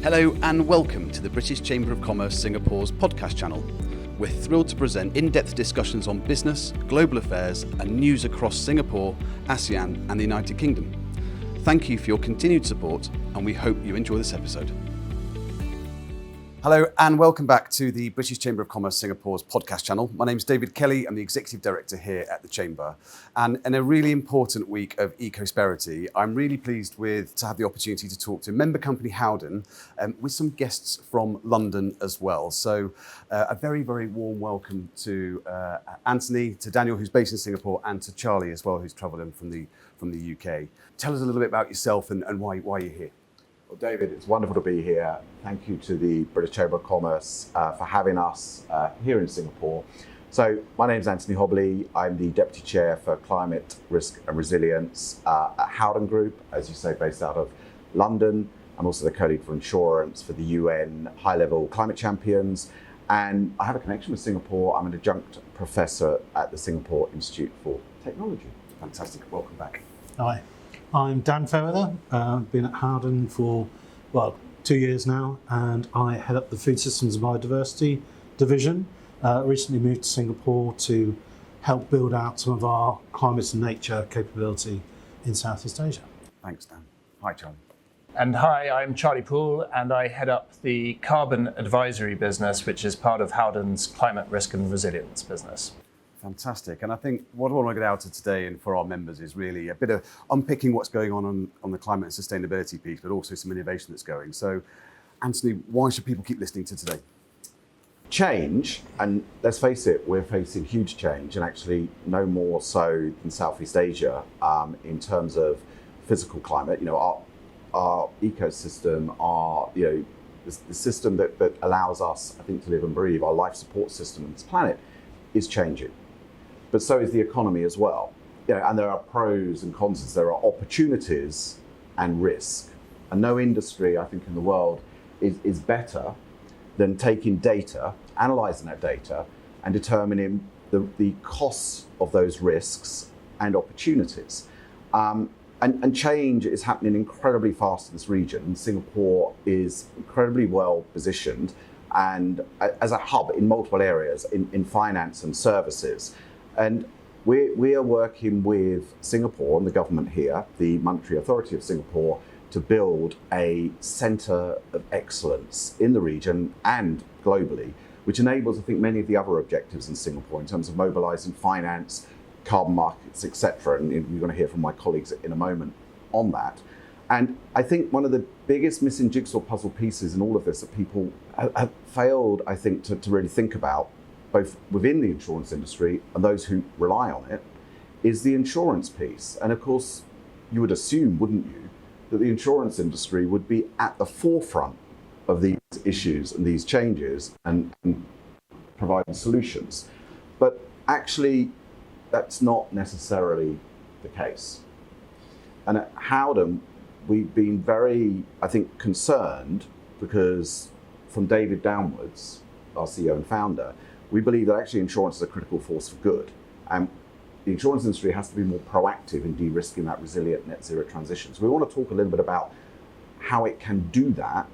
Hello and welcome to the British Chamber of Commerce Singapore's podcast channel. We're thrilled to present in-depth discussions on business, global affairs and news across Singapore, ASEAN and the United Kingdom. Thank you for your continued support and we hope you enjoy this episode. Hello and welcome back to the British Chamber of Commerce Singapore's podcast channel. My name is David Kelly, I'm the Executive Director here at the Chamber. And in a really important week of Ecosperity, I'm really pleased to have the opportunity to talk to member company Howden with some guests from London as well. So a very, very warm welcome to Anthony, to Daniel, who's based in Singapore, and to Charlie as well, who's travelled in from the UK. Tell us a little bit about yourself and why you're here. Well, David, it's wonderful to be here. Thank you to the British Chamber of Commerce for having us here in Singapore. So my name is Anthony Hobley. I'm the Deputy Chair for Climate Risk and Resilience at Howden Group, as you say, based out of London. I'm also the co-lead for insurance for the UN High-Level Climate Champions. And I have a connection with Singapore. I'm an adjunct professor at the Singapore Institute for Technology. Fantastic, welcome back. Hi. I'm Dan Fairweather. I've been at Howden for, 2 years now, and I head up the Food Systems and Biodiversity division. Recently moved to Singapore to help build out some of our climate and nature capability in Southeast Asia. Thanks, Dan. Hi, Charlie. And hi, I'm Charlie Poole, and I head up the carbon advisory business, which is part of Howden's climate risk and resilience business. Fantastic. And I think what I want to get out of today and for our members is really a bit of unpicking what's going on the climate and sustainability piece, but also some innovation that's going. So, Anthony, why should people keep listening to today? Change, and let's face it, we're facing huge change, and actually no more so in Southeast Asia in terms of physical climate. You know, our ecosystem, the system that allows us, I think, to live and breathe, our life support system on this planet is changing. But so is the economy as well. You know, and there are pros and cons, there are opportunities and risk. And no industry, I think, in the world is better than taking data, analysing that data, and determining the costs of those risks and opportunities. And change is happening incredibly fast in this region. And Singapore is incredibly well positioned and as a hub in multiple areas, in finance and services. And we are working with Singapore and the government here, the Monetary Authority of Singapore, to build a centre of excellence in the region and globally, which enables, I think, many of the other objectives in Singapore in terms of mobilising finance, carbon markets, etc. And you're going to hear from my colleagues in a moment on that. And I think one of the biggest missing jigsaw puzzle pieces in all of this that people have failed, I think, to really think about, both within the insurance industry and those who rely on it, is the insurance piece. And of course, you would assume, wouldn't you, that the insurance industry would be at the forefront of these issues and these changes and providing solutions. But actually, that's not necessarily the case. And at Howden, we've been very, I think, concerned because from David downwards, our CEO and founder, we believe that actually insurance is a critical force for good. And the insurance industry has to be more proactive in de-risking that resilient net zero transition. So we want to talk a little bit about how it can do that,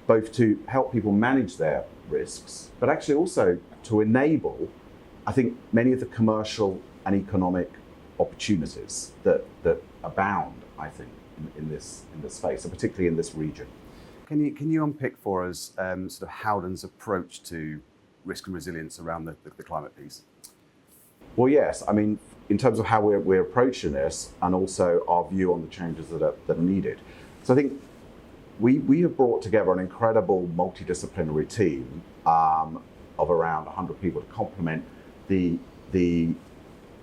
both to help people manage their risks, but actually also to enable, I think, many of the commercial and economic opportunities that abound, I think, in this space, and particularly in this region. Can you unpick for us sort of Howden's approach to risk and resilience around the climate piece? Well, yes. I mean, in terms of how we're approaching this, and also our view on the changes that are needed. So I think we have brought together an incredible multidisciplinary team of around 100 people to complement the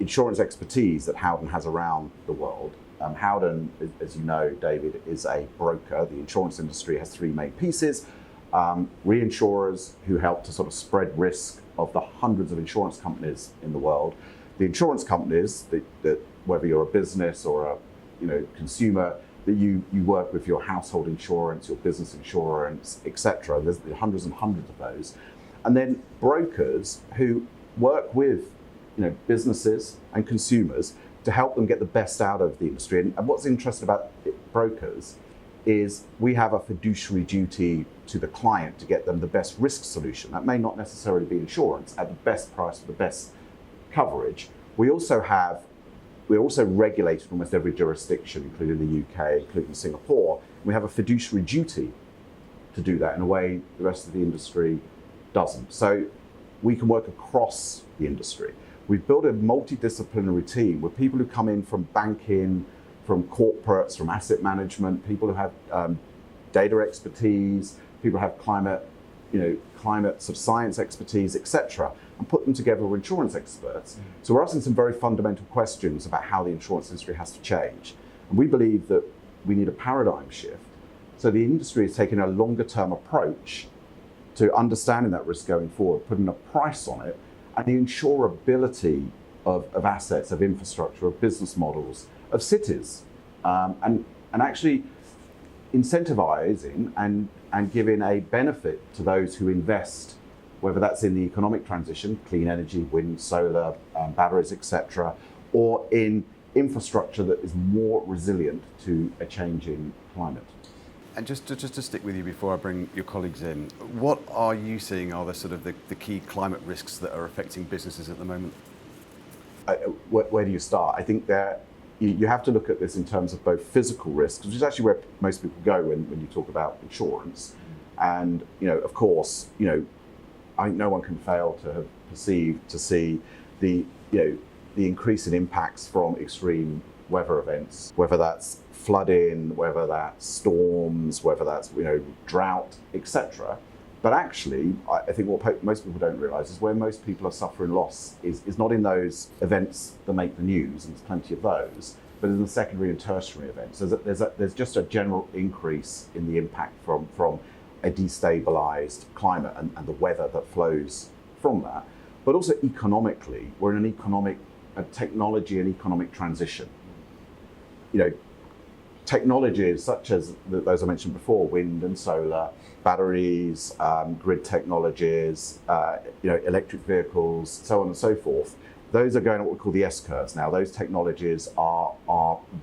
insurance expertise that Howden has around the world. Howden, as you know, David, is a broker. The insurance industry has three main pieces. Reinsurers who help to sort of spread risk of the hundreds of insurance companies in the world. The insurance companies that whether you're a business or a consumer, that you work with your household insurance, your business insurance, etc. There's hundreds and hundreds of those. And then brokers who work with businesses and consumers to help them get the best out of the industry. And what's interesting about brokers is we have a fiduciary duty to the client to get them the best risk solution. That may not necessarily be insurance at the best price for the best coverage. We're also regulated in almost every jurisdiction, including the UK, including Singapore. We have a fiduciary duty to do that in a way the rest of the industry doesn't. So we can work across the industry. We've built a multidisciplinary team with people who come in from banking, from corporates, from asset management, people who have data expertise, people who have climate sort of science expertise, etc., and put them together with insurance experts. So we're asking some very fundamental questions about how the insurance industry has to change. And we believe that we need a paradigm shift. So the industry is taking a longer term approach to understanding that risk going forward, putting a price on it, and the insurability of assets, of infrastructure, of business models, of cities, and actually incentivizing and giving a benefit to those who invest, whether that's in the economic transition, clean energy, wind, solar, batteries, etc., or in infrastructure that is more resilient to a changing climate. And just to stick with you before I bring your colleagues in, what are you seeing are the sort of the key climate risks that are affecting businesses at the moment? Where do you start? I think that you have to look at this in terms of both physical risks, which is actually where most people go when you talk about insurance. And, of course, I think no one can fail to have perceived to see the increase in impacts from extreme weather events, whether that's flooding, whether that's storms, whether that's drought, etc. But actually, I think what most people don't realise is where most people are suffering loss is not in those events that make the news, and there's plenty of those, but in the secondary and tertiary events. There's just a general increase in the impact from a destabilised climate and the weather that flows from that. But also economically, we're in a technology and economic transition. Technologies such as those I mentioned before, wind and solar, batteries, grid technologies, electric vehicles, so on and so forth, those are going at what we call the S-curves now. Those technologies are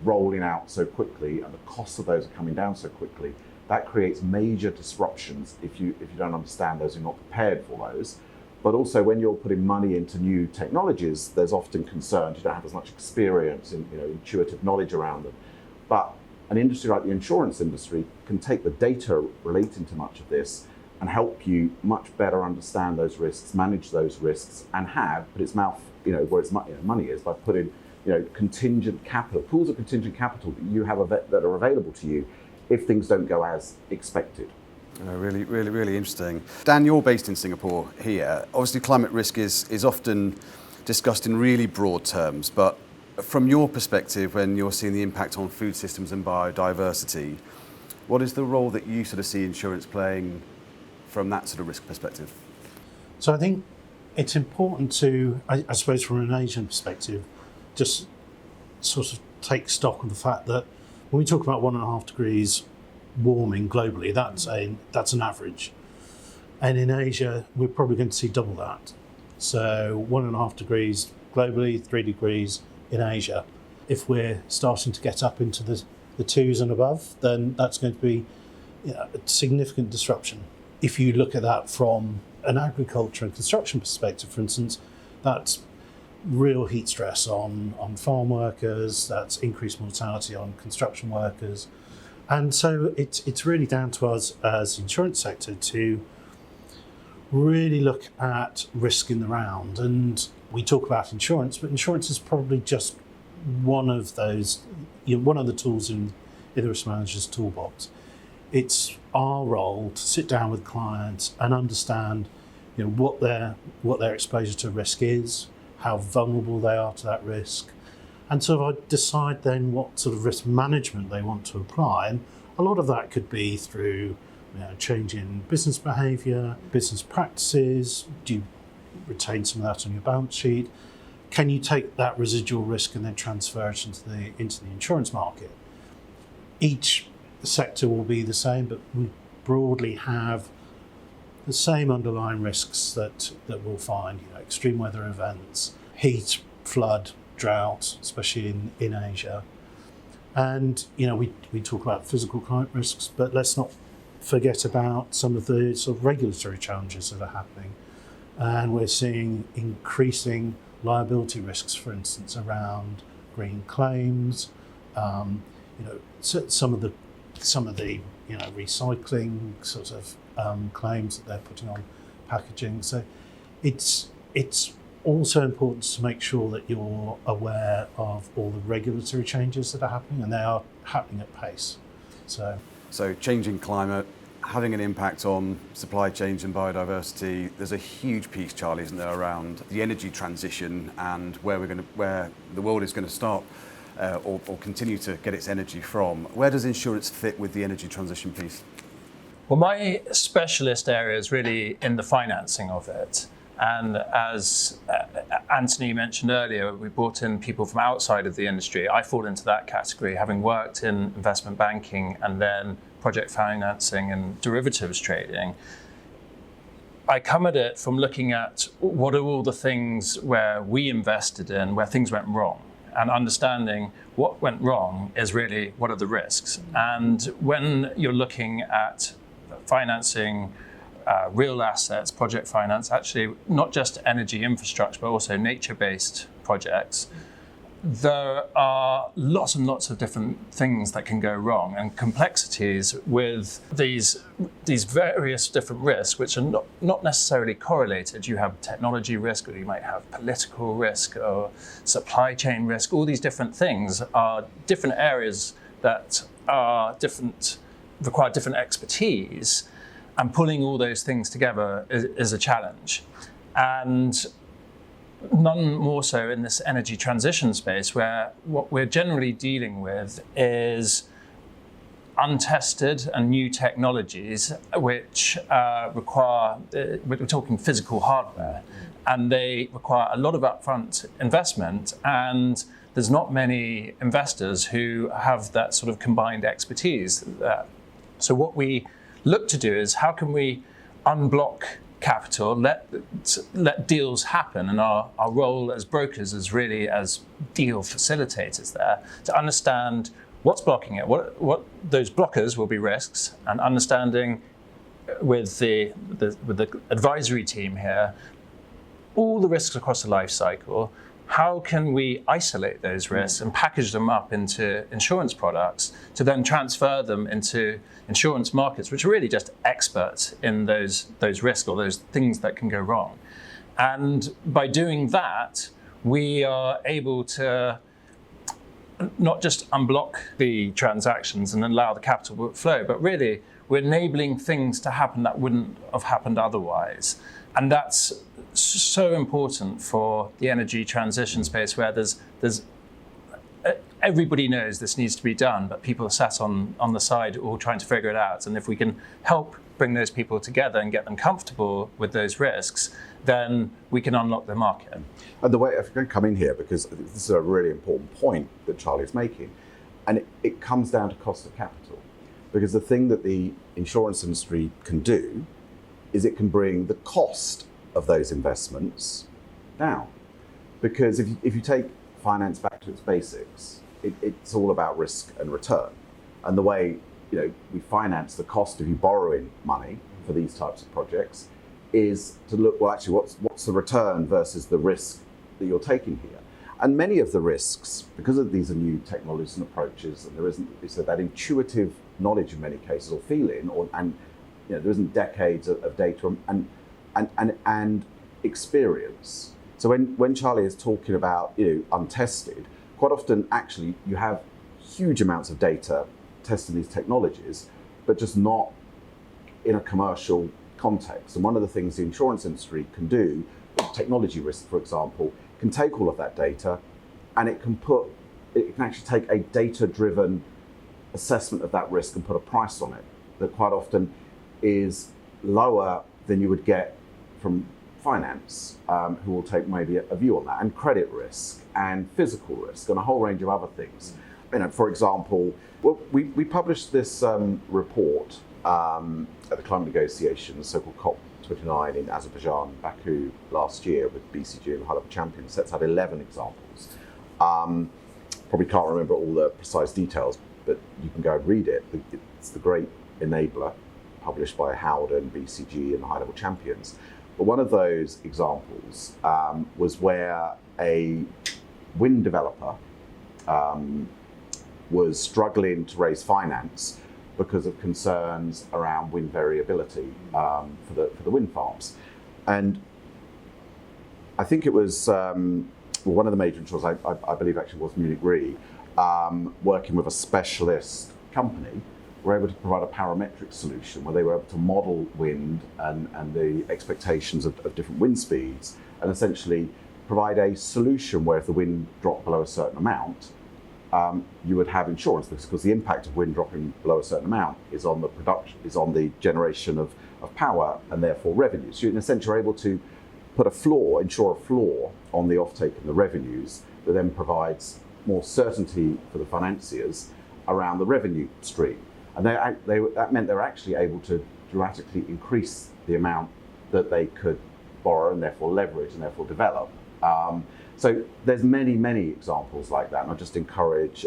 rolling out so quickly, and the costs of those are coming down so quickly. That creates major disruptions if you don't understand those, you're not prepared for those. But also when you're putting money into new technologies, there's often concerns. You don't have as much experience in intuitive knowledge around them. But an industry like the insurance industry can take the data relating to much of this and help you much better understand those risks, manage those risks, and put its mouth where its money is by putting contingent capital, pools of contingent capital that you have that are available to you if things don't go as expected. Really, really, really interesting. Dan, you're based in Singapore here. Obviously, climate risk is often discussed in really broad terms, but from your perspective, when you're seeing the impact on food systems and biodiversity, what is the role that you sort of see insurance playing from that sort of risk perspective? So I think it's important to, I suppose from an Asian perspective, just sort of take stock of the fact that when we talk about 1.5 degrees warming globally, that's an average. And in Asia, we're probably going to see double that. So 1.5 degrees globally, 3 degrees in Asia. If we're starting to get up into the 2s and above, then that's going to be a significant disruption. If you look at that from an agriculture and construction perspective, for instance, that's real heat stress on farm workers, that's increased mortality on construction workers. And so it's really down to us as the insurance sector to really look at risk in the round. And we talk about insurance, but insurance is probably just one of those, one of the tools in the risk manager's toolbox. It's our role to sit down with clients and understand, what their exposure to risk is, how vulnerable they are to that risk, and sort of decide then what sort of risk management they want to apply. And a lot of that could be through change in business behaviour, business practices. Do you retain some of that on your balance sheet? Can you take that residual risk and then transfer it into the insurance market? Each sector will be the same, but we broadly have the same underlying risks that we'll find, extreme weather events, heat, flood, drought, especially in Asia. And we talk about physical climate risks, but let's not forget about some of the sort of regulatory challenges that are happening. And we're seeing increasing liability risks, for instance, around green claims. Some of the recycling sort of claims that they're putting on packaging. So it's also important to make sure that you're aware of all the regulatory changes that are happening, and they are happening at pace. So changing climate, having an impact on supply chains and biodiversity. There's a huge piece, Charlie, isn't there, around the energy transition and where the world is going to start or continue to get its energy from. Where does insurance fit with the energy transition piece? Well, my specialist area is really in the financing of it. And as Anthony mentioned earlier, we brought in people from outside of the industry. I fall into that category, having worked in investment banking and then project financing and derivatives trading. I come at it from looking at what are all the things where we invested in, where things went wrong, and understanding what went wrong is really what are the risks. And when you're looking at financing real assets, project finance, actually not just energy infrastructure, but also nature-based projects, there are lots and lots of different things that can go wrong and complexities with these various different risks, which are not necessarily correlated. You have technology risk, or you might have political risk or supply chain risk. All these different things are different areas that are different, require different expertise. And pulling all those things together is a challenge. And none more so in this energy transition space, where what we're generally dealing with is untested and new technologies which require, we're talking physical hardware, and they require a lot of upfront investment, and there's not many investors who have that sort of combined expertise. So what we look to do is how can we unblock capital, let deals happen, and our role as brokers is really as deal facilitators there to understand what's blocking it, what those blockers will be risks, and understanding with the advisory team here all the risks across the life cycle. How can we isolate those risks and package them up into insurance products to then transfer them into insurance markets, which are really just experts in those risks or those things that can go wrong. And by doing that, we are able to not just unblock the transactions and allow the capital to flow, but really we're enabling things to happen that wouldn't have happened otherwise. And that's so important for the energy transition space, where there's everybody knows this needs to be done, but people are sat on the side all trying to figure it out. And if we can help bring those people together and get them comfortable with those risks, then we can unlock the market. And the way, if I'm going to come in here, because this is a really important point that Charlie's making, and it comes down to cost of capital. Because the thing that the insurance industry can do is it can bring the cost of those investments down. Because if you take finance back to its basics, it's all about risk and return. And the way we finance the cost of you borrowing money for these types of projects is to look, well, actually, what's the return versus the risk that you're taking here? And many of the risks, because of these are new technologies and approaches, and there isn't that intuitive knowledge in many cases or feeling, and there isn't decades of data and experience. So when Charlie is talking about untested, quite often actually you have huge amounts of data testing these technologies, but just not in a commercial context. And one of the things the insurance industry can do, technology risk, for example, can take all of that data and it can actually take a data-driven assessment of that risk and put a price on it that quite often is lower than you would get from finance, who will take maybe a view on that, and credit risk and physical risk and a whole range of other things. For example, we published this report at the climate negotiations, so-called COP29 in Azerbaijan, Baku last year with BCG and Howden champions, sets out 11 examples. probably can't remember all the precise details, but you can go and read it. It's The Great Enabler, published by Howden, BCG, and High Level Champions. But one of those examples was where a wind developer was struggling to raise finance because of concerns around wind variability for the wind farms. And I think it was one of the major insurers, I believe actually was Munich Re, working with a specialist company, were able to provide a parametric solution where they were able to model wind and the expectations of different wind speeds, and essentially provide a solution where if the wind dropped below a certain amount, you would have insurance, because the impact of wind dropping below a certain amount is on the production, is on the generation of power and therefore revenues. So you in a sense are able to put a floor, insure a floor on the offtake and the revenues that then provides more certainty for the financiers around the revenue stream. And that meant they were actually able to dramatically increase the amount that they could borrow and therefore leverage and therefore develop. So there's many, many examples like that, and I just encourage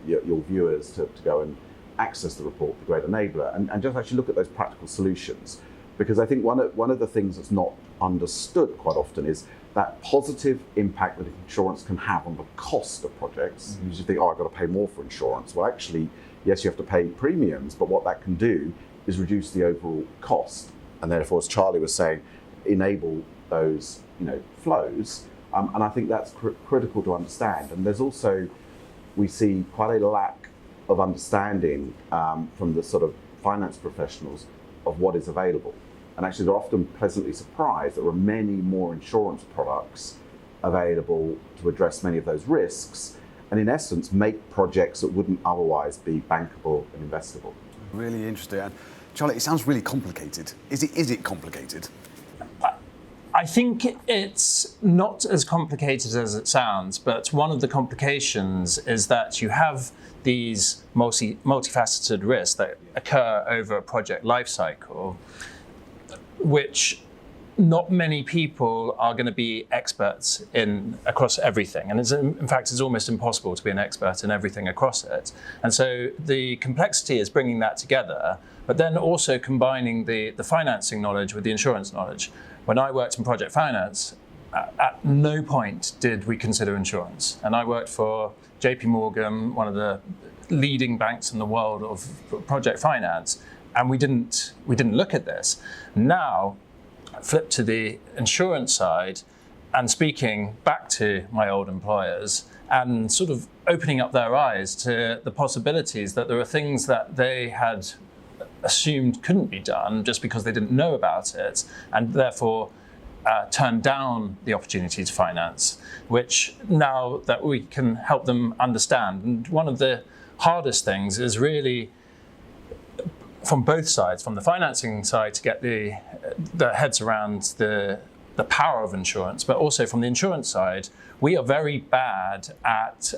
your viewers to go and access the report, The Great Enabler, and just actually look at those practical solutions. Because I think one of the things that's not understood quite often is that positive impact that insurance can have on the cost of projects. You just think, oh, I've got to pay more for insurance. Well, actually, yes, you have to pay premiums, but what that can do is reduce the overall cost, and therefore, as Charlie was saying, enable those flows. And I think that's critical to understand. And there's also, we see quite a lack of understanding from the sort of finance professionals of what is available. And actually, they're often pleasantly surprised that there are many more insurance products available to address many of those risks, and in essence, make projects that wouldn't otherwise be bankable and investable. Really interesting. And Charlie, it sounds really complicated. Is it complicated? I think it's not as complicated as it sounds, but one of the complications is that you have these multifaceted risks that occur over a project lifecycle, which not many people are going to be experts in across everything. And in fact, it's almost impossible to be an expert in everything across it. And so the complexity is bringing that together, but then also combining the financing knowledge with the insurance knowledge. When I worked in project finance, at no point did we consider insurance. And I worked for JP Morgan, one of the leading banks in the world of project finance, and we didn't look at this. Now, flip to the insurance side and speaking back to my old employers and sort of opening up their eyes to the possibilities that there are things that they had assumed couldn't be done just because they didn't know about it, and therefore turned down the opportunity to finance, which now that we can help them understand. And one of the hardest things is really from both sides, from the financing side to get the heads around the power of insurance, but also from the insurance side, we are very bad at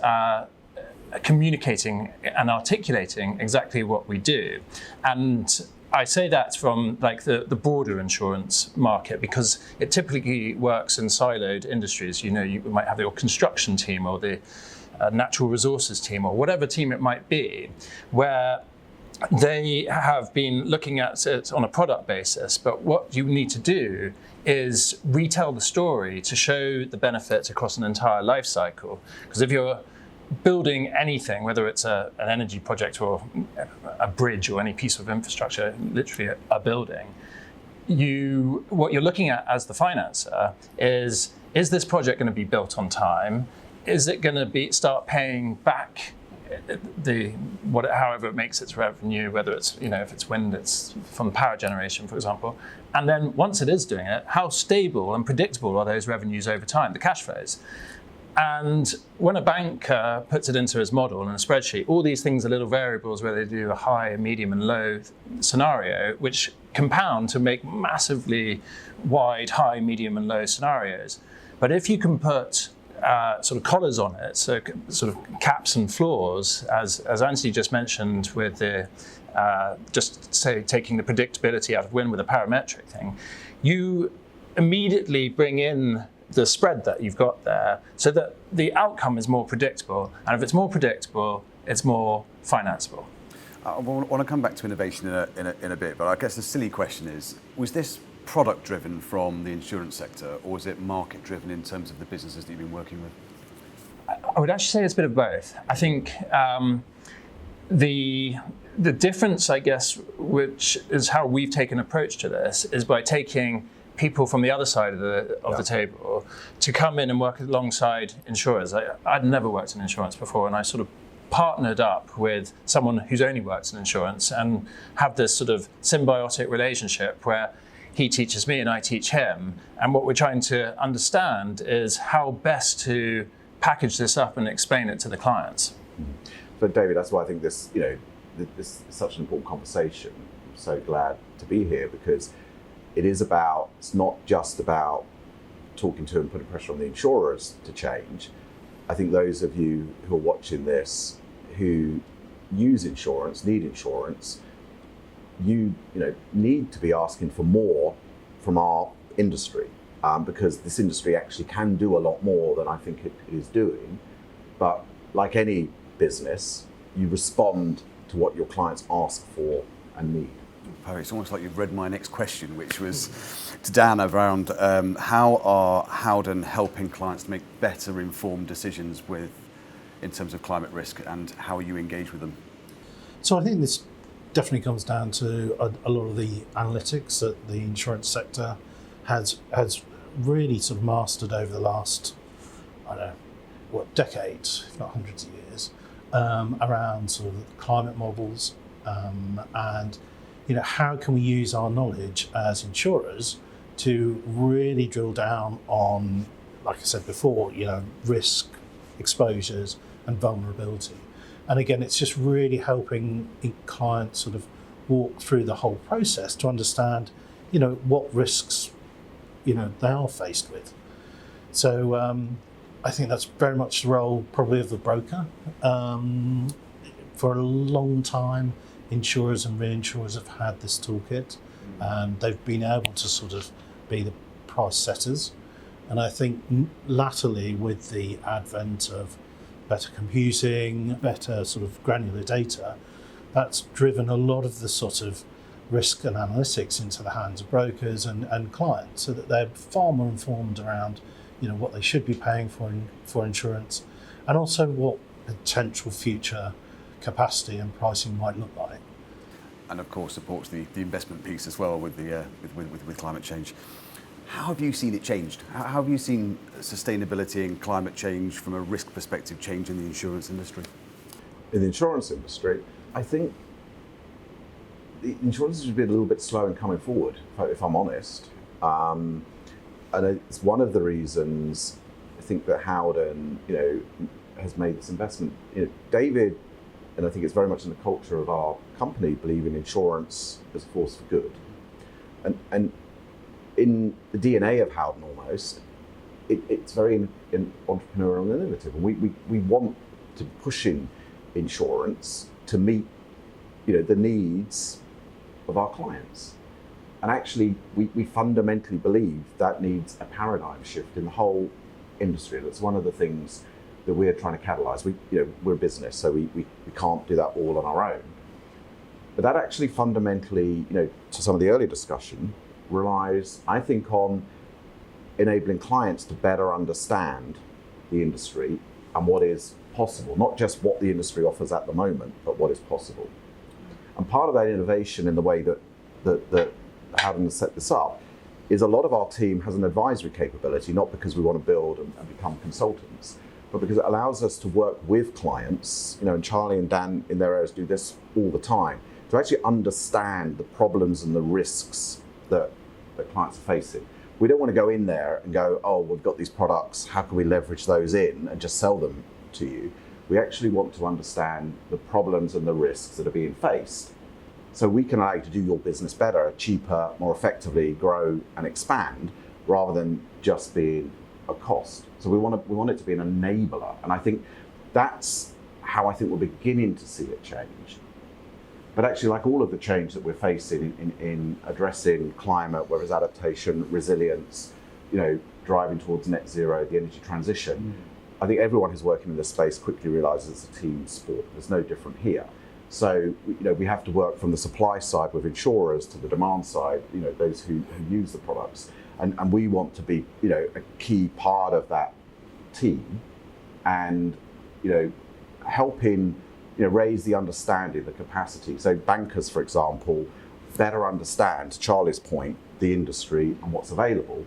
communicating and articulating exactly what we do. And I say that from like the broader insurance market, because it typically works in siloed industries. You might have your construction team or the natural resources team or whatever team it might be, where they have been looking at it on a product basis, but what you need to do is retell the story to show the benefits across an entire life cycle. Because if you're building anything, whether it's an energy project or a bridge or any piece of infrastructure, literally a building, what you're looking at as the financer is this project going to be built on time? Is it going to start paying back however it makes its revenue, whether it's, if it's wind, it's from power generation, for example. And then once it is doing it, how stable and predictable are those revenues over time, the cash flows? And when a banker puts it into his model in a spreadsheet, all these things are little variables where they do a high, medium, and low scenario, which compound to make massively wide, high, medium, and low scenarios. But if you can put sort of collars on it, so sort of caps and floors, as Anthony just mentioned with the just say taking the predictability out of wind with a parametric thing, you immediately bring in the spread that you've got there so that the outcome is more predictable. And if it's more predictable, it's more financeable. I want to come back to innovation in a bit, but I guess the silly question is, was this product driven from the insurance sector, or was it market driven in terms of the businesses that you've been working with? I would actually say it's a bit of both. I think the difference, I guess, which is how we've taken an approach to this, is by taking people from the other side of the table to come in and work alongside insurers. I'd never worked in insurance before, and I sort of partnered up with someone who's only worked in insurance and have this sort of symbiotic relationship where he teaches me and I teach him. And what we're trying to understand is how best to package this up and explain it to the clients. So David, that's why I think this is such an important conversation. I'm so glad to be here because it's not just about talking to and putting pressure on the insurers to change. I think those of you who are watching this, who use insurance, need insurance, you need to be asking for more from our industry because this industry actually can do a lot more than I think it is doing. But like any business, you respond to what your clients ask for and need. It's almost like you've read my next question, which was to Dan around how are Howden helping clients to make better informed decisions in terms of climate risk, and how you engage with them? So I think this definitely comes down to a lot of the analytics that the insurance sector has really sort of mastered over the last, decades, if not hundreds of years, around sort of climate models and how can we use our knowledge as insurers to really drill down on, like I said before, risk, exposures and vulnerability. And again, it's just really helping clients sort of walk through the whole process to understand, what risks, they are faced with. So I think that's very much the role probably of the broker. For a long time, insurers and reinsurers have had this toolkit and they've been able to sort of be the price setters. And I think latterly, with the advent of better computing, better sort of granular data, that's driven a lot of the sort of risk and analytics into the hands of brokers and clients, so that they're far more informed around what they should be paying for insurance, and also what potential future capacity and pricing might look like. And of course supports the investment piece as well with climate change. How have you seen it changed? How have you seen sustainability and climate change from a risk perspective change in the insurance industry? In the insurance industry, I think the insurance has been a little bit slow in coming forward, if I'm honest. And it's one of the reasons I think that Howden, has made this investment. David, and I think it's very much in the culture of our company, believe in insurance as a force for good. And in the DNA of Howden almost, it's very entrepreneurial and innovative. And we want to push in insurance to meet the needs of our clients. And actually, we fundamentally believe that needs a paradigm shift in the whole industry. That's one of the things that we're trying to catalyse. We're a business, so we can't do that all on our own. But that actually fundamentally, to some of the earlier discussion, relies, I think, on enabling clients to better understand the industry and what is possible, not just what the industry offers at the moment, but what is possible. And part of that innovation in the way that Howden has set this up is a lot of our team has an advisory capability, not because we want to build and become consultants, but because it allows us to work with clients, and Charlie and Dan in their areas do this all the time, to actually understand the problems and the risks that clients are facing. We don't want to go in there and go, oh, we've got these products, how can we leverage those in and just sell them to you? We actually want to understand the problems and the risks that are being faced, so we can allow you to do your business better, cheaper, more effectively, grow and expand, rather than just being a cost. So we want it to be an enabler, and I think that's how I think we're beginning to see it change. But actually, like all of the change that we're facing in addressing climate, whether it's adaptation, resilience, driving towards net zero, the energy transition, I think everyone who's working in this space quickly realizes it's a team sport. There's no different here. So, we have to work from the supply side with insurers to the demand side, those who use the products. And we want to be, a key part of that team and, helping, raise the understanding, the capacity. So bankers, for example, better understand, to Charlie's point, the industry and what's available.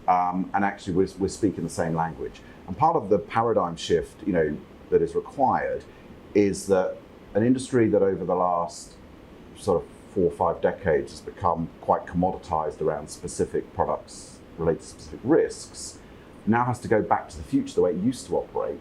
And actually we're speaking the same language. And part of the paradigm shift, that is required is that an industry that over the last sort of 4 or 5 decades has become quite commoditized around specific products related to specific risks, now has to go back to the future, the way it used to operate,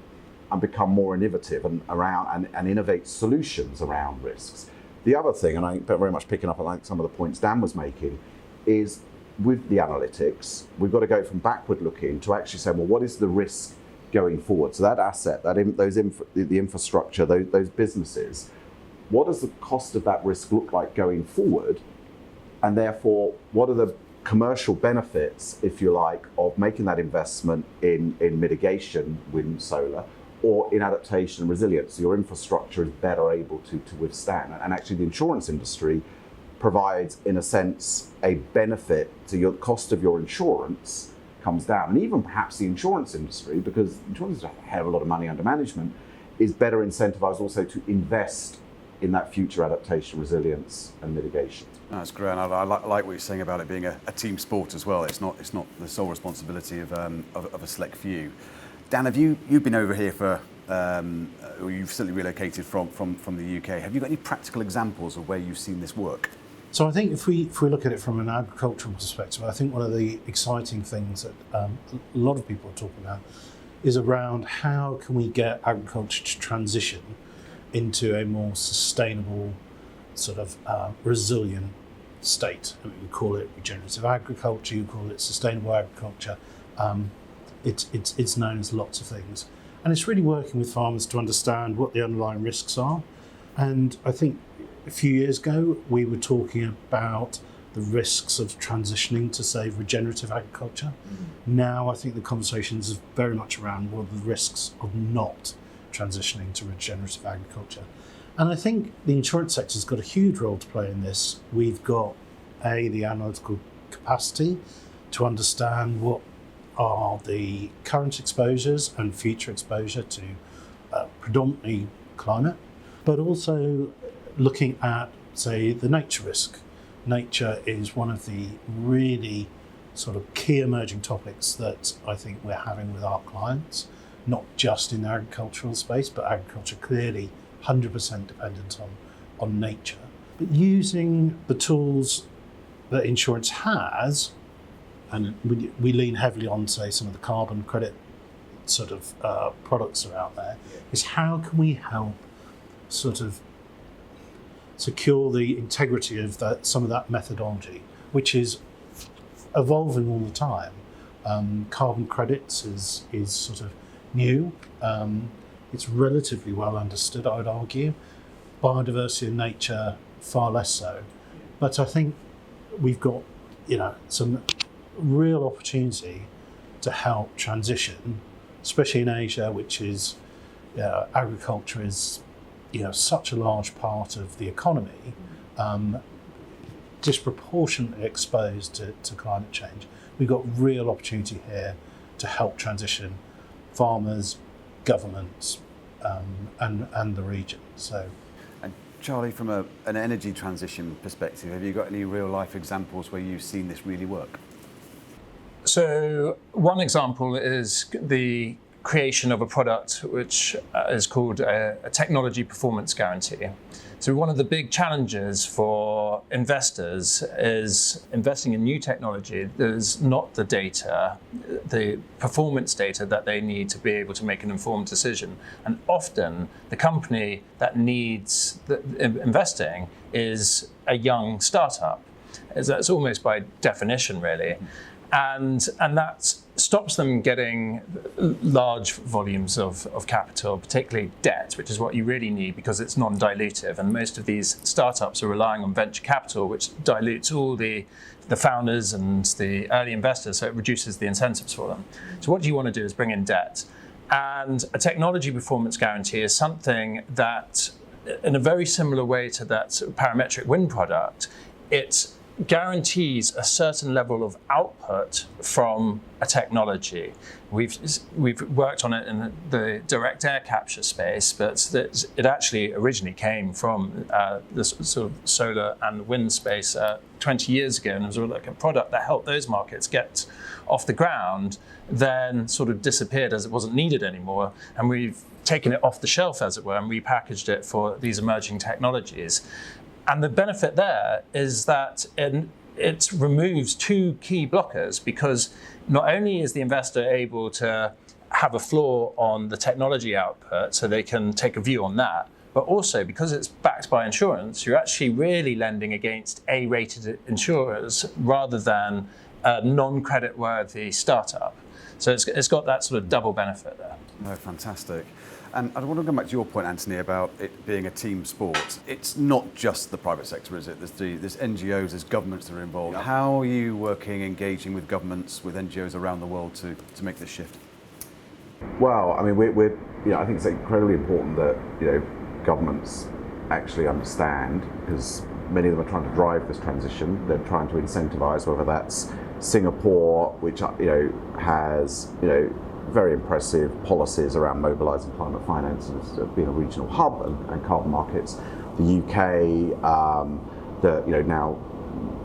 and become more innovative and innovate solutions around risks. The other thing, and I very much picking up on some of the points Dan was making, is with the analytics, we've got to go from backward looking to actually say, well, what is the risk going forward? So that asset, the infrastructure, those businesses, what does the cost of that risk look like going forward? And therefore, what are the commercial benefits, if you like, of making that investment in mitigation, wind, solar, or in adaptation and resilience? So your infrastructure is better able to withstand. And actually the insurance industry provides, in a sense, a benefit to your cost of your insurance comes down. And even perhaps the insurance industry, because insurance is a hell of a lot of money under management, is better incentivized also to invest in that future adaptation, resilience and mitigation. That's great, and I like what you're saying about it being a team sport as well. It's not the sole responsibility of a select few. Dan, have you've been over here for, or you've certainly relocated from the UK. Have you got any practical examples of where you've seen this work? So I think if we look at it from an agricultural perspective, I think one of the exciting things that a lot of people are talking about is around how can we get agriculture to transition into a more sustainable, sort of resilient state. I mean, we call it regenerative agriculture, you call it sustainable agriculture. It's known as lots of things. And it's really working with farmers to understand what the underlying risks are. And I think a few years ago, we were talking about the risks of transitioning to, say, regenerative agriculture. Now, I think the conversation is very much around what are the risks of not transitioning to regenerative agriculture. And I think the insurance sector's got a huge role to play in this. We've got, the analytical capacity to understand what are the current exposures and future exposure to predominantly climate, but also looking at, say, the nature risk. Nature is one of the really sort of key emerging topics that I think we're having with our clients, not just in the agricultural space, but agriculture clearly 100% dependent on nature. But using the tools that insurance has, and we lean heavily on, say, some of the carbon credit sort of products that are out there, is how can we help sort of secure the integrity of some of that methodology, which is evolving all the time. Carbon credits is sort of new. It's relatively well understood, I would argue. Biodiversity and nature, far less so. But I think we've got, some real opportunity to help transition, especially in Asia, which is, agriculture is, such a large part of the economy, disproportionately exposed to climate change. We've got real opportunity here to help transition farmers, governments, and the region. So, and Charlie, from an energy transition perspective, have you got any real life examples where you've seen this really work? So one example is the creation of a product which is called a technology performance guarantee. So one of the big challenges for investors is investing in new technology. There's not the data, the performance data that they need to be able to make an informed decision. And often the company that needs investing is a young startup. That's almost by definition, really. And that stops them getting large volumes of capital, particularly debt, which is what you really need because it's non-dilutive. And most of these startups are relying on venture capital, which dilutes all the founders and the early investors, so it reduces the incentives for them. So what you want to do is bring in debt. And a technology performance guarantee is something that, in a very similar way to that parametric wind product, it guarantees a certain level of output from a technology. We've worked on it in the direct air capture space, but it actually originally came from the sort of solar and wind space 20 years ago, and it was like a product that helped those markets get off the ground, then sort of disappeared as it wasn't needed anymore, and we've taken it off the shelf, as it were, and repackaged it for these emerging technologies. And the benefit there is that it removes two key blockers, because not only is the investor able to have a floor on the technology output, so they can take a view on that, but also because it's backed by insurance, you're actually really lending against A-rated insurers rather than a non-credit-worthy startup. So it's got that sort of double benefit there. Oh, fantastic. And I want to go back to your point, Anthony, about it being a team sport. It's not just the private sector, is it? There's NGOs, there's governments that are involved. Yep. How are you working, engaging with governments, with NGOs around the world to make this shift? Well, I mean, we're I think it's incredibly important that governments actually understand, because many of them are trying to drive this transition. They're trying to incentivize, whether that's Singapore, which has very impressive policies around mobilising climate finance as being a regional hub and carbon markets. The UK, now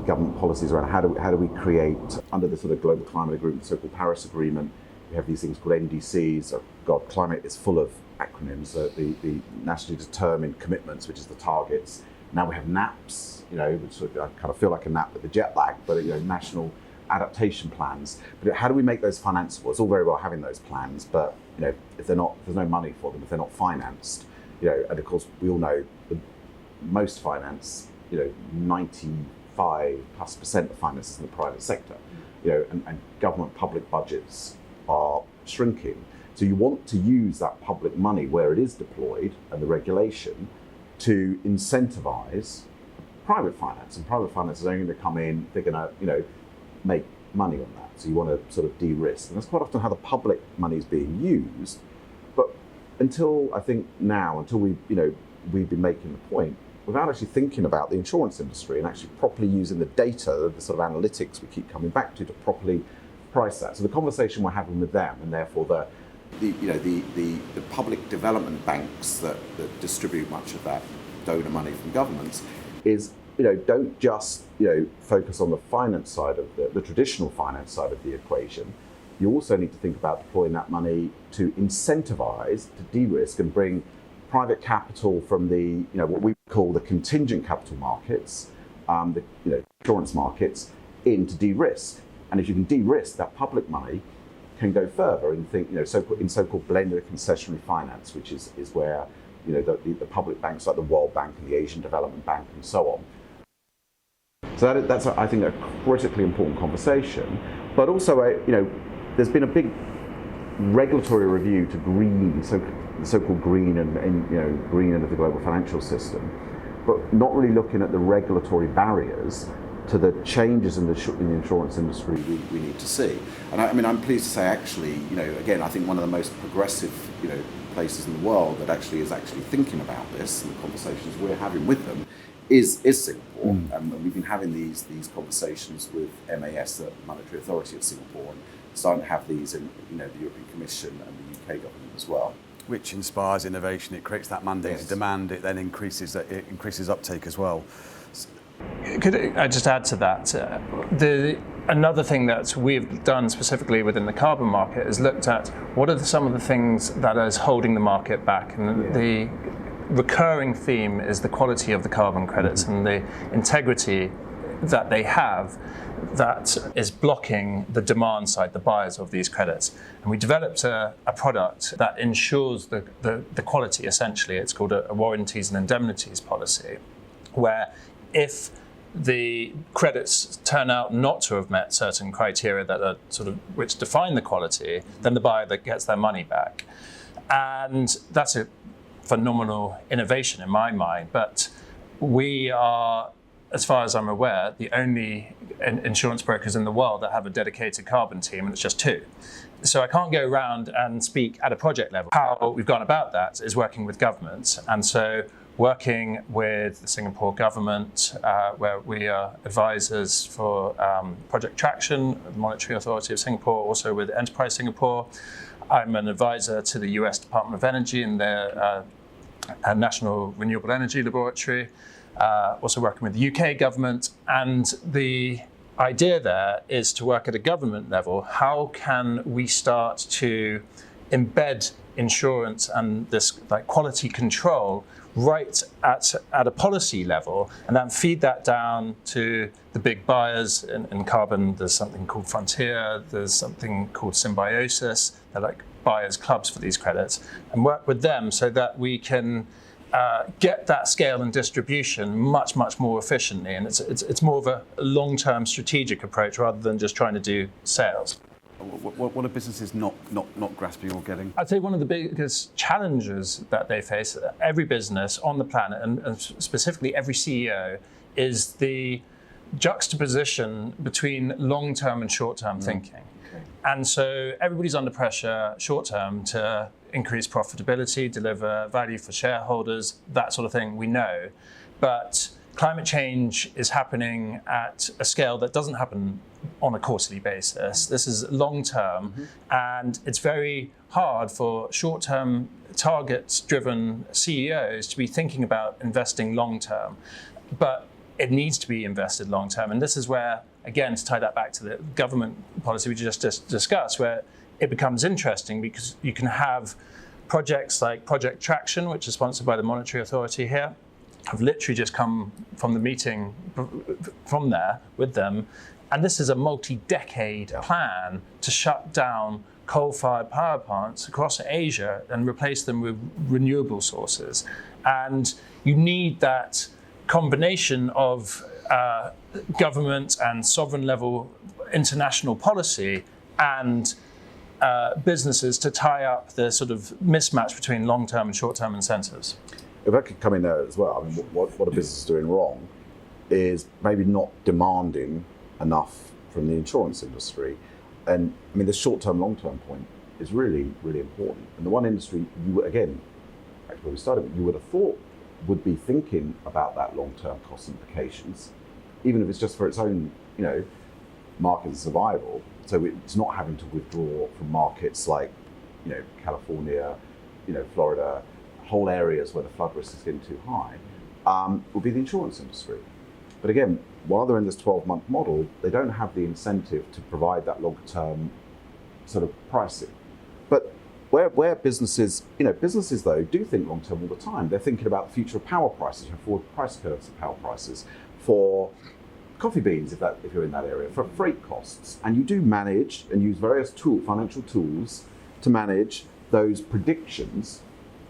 government policies around how do we create, under the sort of global climate agreement, the so-called Paris Agreement, we have these things called NDCs. God, climate is full of acronyms. The nationally determined commitments, which is the targets. Now we have NAPs, which sort of, I kind of feel like a nap with the jet lag, but national adaptation plans. But how do we make those financeable? It's all very well having those plans, but if there's no money for them, if they're not financed, and of course we all know the most finance, 95+% of finance is in the private sector, and government public budgets are shrinking. So you want to use that public money where it is deployed and the regulation to incentivize private finance, and private finance is only going to come in, they're going to, make money on that. So you want to sort of de-risk. And that's quite often how the public money is being used. But until we've been making the point, without actually thinking about the insurance industry and actually properly using the data, the sort of analytics we keep coming back to properly price that. So the conversation we're having with them, and therefore the public development banks that distribute much of that donor money from governments, is don't just focus on the finance side of the traditional finance side of the equation. You also need to think about deploying that money to incentivize, to de-risk, and bring private capital from the what we call the contingent capital markets, the insurance markets, in to de-risk. And if you can de-risk, that public money can go further and think in so-called blended concessionary finance, which is where the public banks like the World Bank and the Asian Development Bank and so on. So that's I think a critically important conversation. But also there's been a big regulatory review to green, the so-called green and green end of the global financial system, but not really looking at the regulatory barriers to the changes in the insurance industry we need to see. And I'm pleased to say, actually, again, I think one of the most progressive, places in the world that is actually thinking about this, and the conversations we're having with them, is Singapore. And we've been having these conversations with MAS, the Monetary Authority of Singapore, and starting to have these in the European Commission and the UK government as well. Which inspires innovation. It creates that mandate demand. It then increases uptake as well. Could I just add to that? Another thing that we've done specifically within the carbon market is looked at what are some of the things that is holding the market back. And the recurring theme is the quality of the carbon credits and the integrity that they have that is blocking the demand side, the buyers of these credits. And we developed a product that ensures the quality, essentially. It's called a warranties and indemnities policy, where if the credits turn out not to have met certain criteria that are sort of which define the quality, then the buyer that gets their money back. And that's a phenomenal innovation in my mind. But we are, as far as I'm aware, the only insurance brokers in the world that have a dedicated carbon team, and it's just 2. So I can't go around and speak at a project level. How we've gone about that is working with governments. And so working with the Singapore government, where we are advisors for Project Traction, the Monetary Authority of Singapore, also with Enterprise Singapore. I'm an advisor to the US Department of Energy in their National Renewable Energy Laboratory, also working with the UK government. And the idea there is to work at a government level. How can we start to embed insurance and this like quality control right at a policy level, and then feed that down to the big buyers in carbon? There's something called Frontier, there's something called Symbiosis. They're like buyers clubs for these credits, and work with them so that we can get that scale and distribution much more efficiently. And it's more of a long-term strategic approach rather than just trying to do sales. What are businesses not grasping or getting? I'd say one of the biggest challenges that they face, every business on the planet, and specifically every CEO, is the juxtaposition between long-term and short-term thinking. Okay. And so everybody's under pressure short-term to increase profitability, deliver value for shareholders, that sort of thing, we know. But climate change is happening at a scale that doesn't happen on a quarterly basis. This is long-term, and it's very hard for short-term targets-driven CEOs to be thinking about investing long-term. But it needs to be invested long-term. And this is where, again, to tie that back to the government policy we just discussed, where it becomes interesting, because you can have projects like Project Traction, which is sponsored by the Monetary Authority here. I've literally just come from the meeting from there with them. And this is a multi-decade plan to shut down coal-fired power plants across Asia and replace them with renewable sources. And you need that combination of government and sovereign level international policy and businesses to tie up the sort of mismatch between long-term and short-term incentives. If I could come in there as well, I mean, what a business is doing wrong is maybe not demanding enough from the insurance industry. And I mean, the short-term, long-term point is really, really important. And the one industry you, again, back to where we started, you would have thought would be thinking about that long-term cost implications, even if it's just for its own, market survival. So it's not having to withdraw from markets like, California, Florida, whole areas where the flood risk is getting too high, would be the insurance industry. But again, while they're in this 12-month model, they don't have the incentive to provide that longer-term sort of pricing. But where businesses, businesses though do think long-term all the time. They're thinking about the future of power prices, forward price curves of power prices, for coffee beans, if you're in that area, for freight costs. And you do manage and use various financial tools to manage those predictions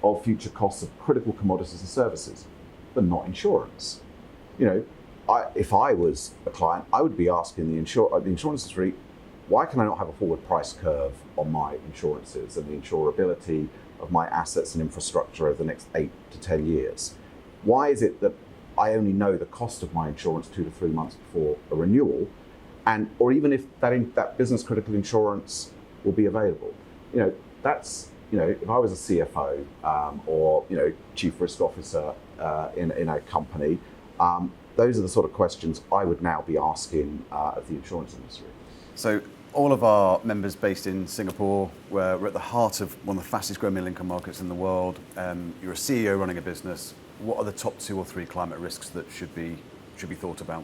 of future costs of critical commodities and services, but not insurance. If I was a client, I would be asking the insurance industry, why can I not have a forward price curve on my insurances and the insurability of my assets and infrastructure over the next 8 to 10 years? Why is it that I only know the cost of my insurance 2 to 3 months before a renewal, or even if that business critical insurance will be available? That's, if I was a CFO or chief risk officer in a company, those are the sort of questions I would now be asking of the insurance industry. So all of our members based in Singapore, we're at the heart of one of the fastest growing middle income markets in the world. You're a CEO running a business. What are the top 2 or 3 climate risks that should be thought about?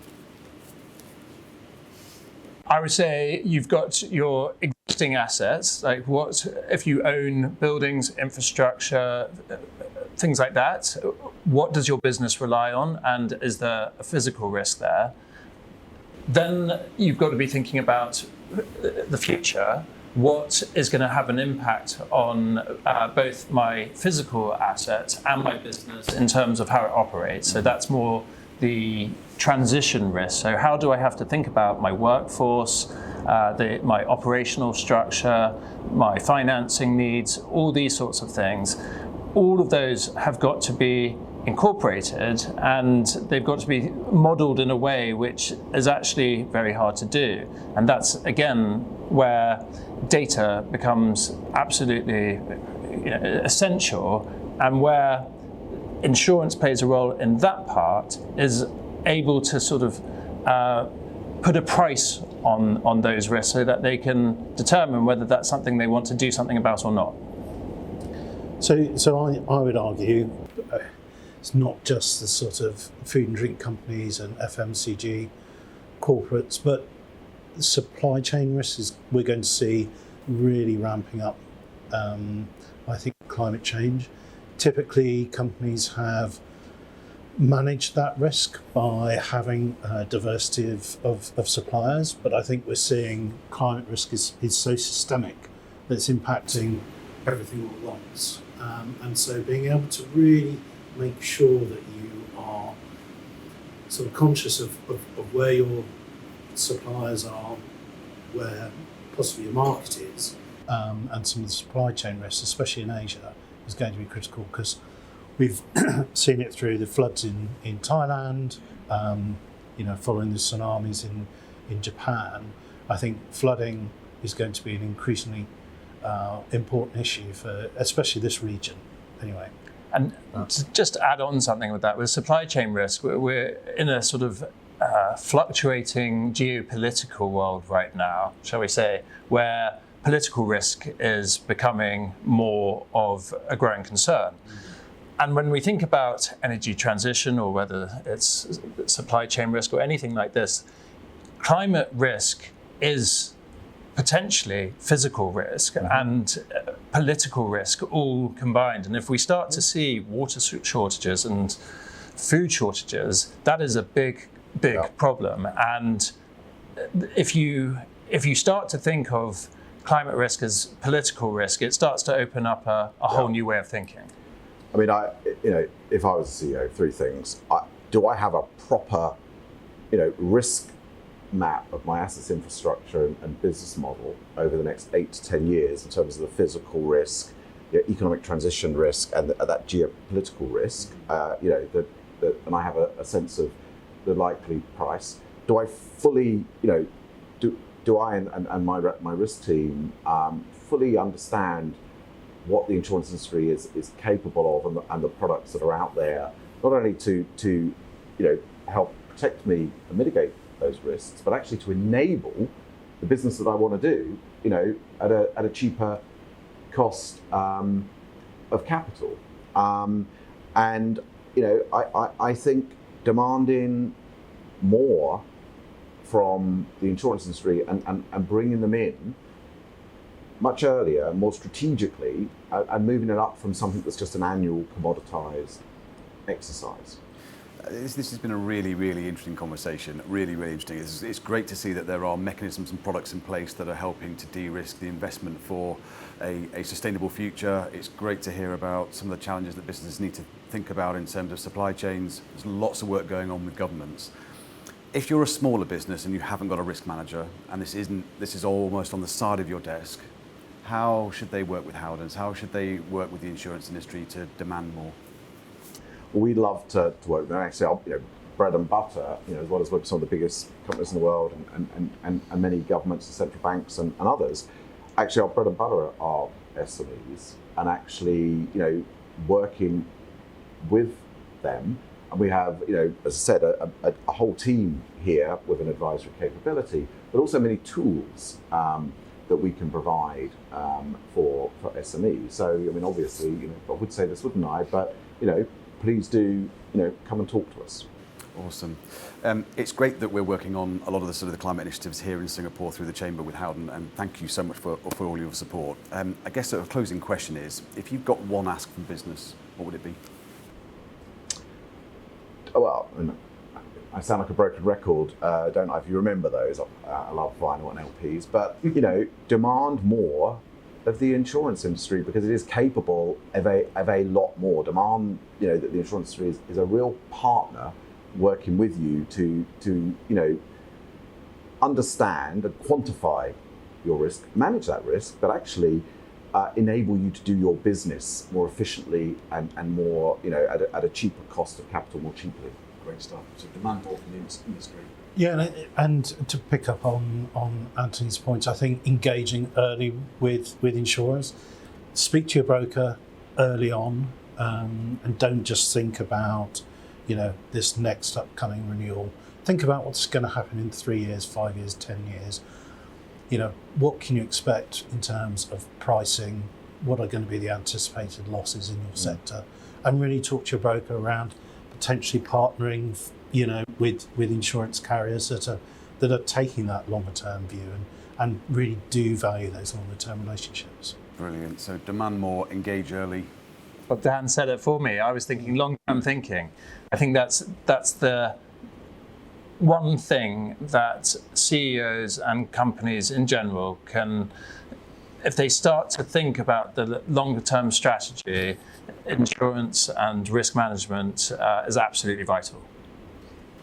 I would say you've got your existing assets, like what if you own buildings, infrastructure, things like that. What does your business rely on, and is there a physical risk there? Then you've got to be thinking about the future. What is going to have an impact on both my physical assets and my business in terms of how it operates? So that's more the transition risk. So how do I have to think about my workforce, my operational structure, my financing needs, all these sorts of things. All of those have got to be incorporated, and they've got to be modelled in a way which is actually very hard to do. And that's, again, where data becomes absolutely essential, and where insurance plays a role in that part, is able to sort of put a price on those risks so that they can determine whether that's something they want to do something about or not. So I would argue it's not just the sort of food and drink companies and FMCG corporates, but supply chain risks we're going to see really ramping up. I think climate change. Typically, companies have managed that risk by having a diversity of suppliers, but I think we're seeing climate risk is so systemic that it's impacting everything all at once. And so being able to really make sure that you are sort of conscious of where your suppliers are, where possibly your market is, and some of the supply chain risks, especially in Asia, is going to be critical, because we've seen it through the floods in Thailand, following the tsunamis in Japan. I think flooding is going to be an increasingly important issue for especially this region anyway. And to just add on something with that, with supply chain risk, we're in a sort of fluctuating geopolitical world right now, shall we say, where political risk is becoming more of a growing concern. And when we think about energy transition, or whether it's supply chain risk or anything like this, climate risk is potentially physical risk and political risk all combined. And if we start to see water shortages and food shortages, that is a big problem. And if you start to think of climate risk as political risk, it starts to open up a whole new way of thinking. I mean, if I was a CEO, three things. Do I have a proper, risk map of my assets, infrastructure and business model over the next 8 to 10 years in terms of the physical risk, economic transition risk, and that geopolitical risk, and I have a sense of the likely price? Do I fully, do I and my risk team fully understand what the insurance industry is capable of, and the products that are out there, not only to help protect me and mitigate those risks, but actually to enable the business that I want to do, at a cheaper cost of capital. I think demanding more from the insurance industry and bringing them in much earlier, more strategically, and moving it up from something that's just an annual commoditized exercise. This has been a really, really interesting conversation, really, really interesting. It's great to see that there are mechanisms and products in place that are helping to de-risk the investment for a sustainable future. It's great to hear about some of the challenges that businesses need to think about in terms of supply chains. There's lots of work going on with governments. If you're a smaller business and you haven't got a risk manager, and this is almost on the side of your desk, how should they work with Howdens? How should they work with the insurance industry to demand more? Well, we love to work with them. Actually, bread and butter, as well as with some of the biggest companies in the world and many governments and central banks and others. Actually, our bread and butter are SMEs, and actually, working with them. And we have, as I said, a whole team here with an advisory capability, but also many tools that we can provide for SMEs. So, I mean, obviously, I would say this, wouldn't I? But, please do, come and talk to us. Awesome. It's great that we're working on a lot of the sort of the climate initiatives here in Singapore through the Chamber with Howden, and thank you so much for all your support. I guess a closing question is, if you've got one ask from business, what would it be? Well, I sound like a broken record, don't I? If you remember those, I love vinyl and LPs, but demand more of the insurance industry, because it is capable of a lot more. Demand, that the insurance industry is a real partner working with you to understand and quantify your risk, manage that risk, but actually enable you to do your business more efficiently and more, at a cheaper cost of capital, more cheaply. Great stuff. So demand more from the industry. Yeah, and to pick up on Anthony's points, I think engaging early with insurers, speak to your broker early on, and don't just think about, this next upcoming renewal. Think about what's going to happen in 3 years, 5 years, 10 years. What can you expect in terms of pricing? What are going to be the anticipated losses in your sector? And really talk to your broker around potentially partnering, with insurance carriers that are taking that longer term view and really do value those longer term relationships. Brilliant. So demand more, engage early. But Dan said it for me. I was thinking long-term thinking. I think that's the one thing that CEOs and companies in general can, if they start to think about the longer-term strategy, insurance and risk management is absolutely vital.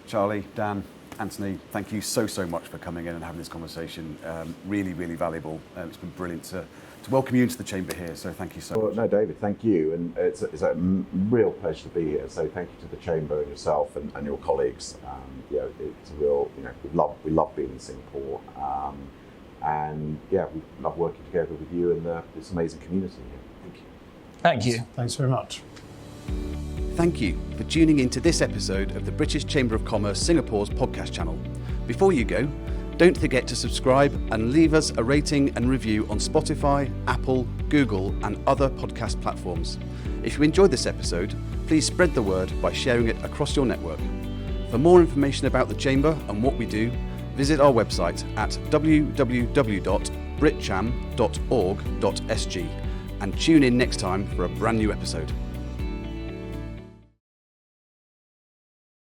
Charlie, Dan, Anthony, thank you so much for coming in and having this conversation. Really, really valuable. It's been brilliant to welcome you into the chamber here. So thank you so much. No, David, thank you. And it's a real pleasure to be here. So thank you to the chamber and yourself and your colleagues. It's a real, we love being in Singapore. And we love working together with you and this amazing community here. Thank you. Thank you. Thanks very much. Thank you for tuning into this episode of the British Chamber of Commerce Singapore's podcast channel. Before you go, don't forget to subscribe and leave us a rating and review on Spotify, Apple, Google, and other podcast platforms. If you enjoyed this episode, please spread the word by sharing it across your network. For more information about the Chamber and what we do, visit our website at www.britcham.org.sg and tune in next time for a brand new episode.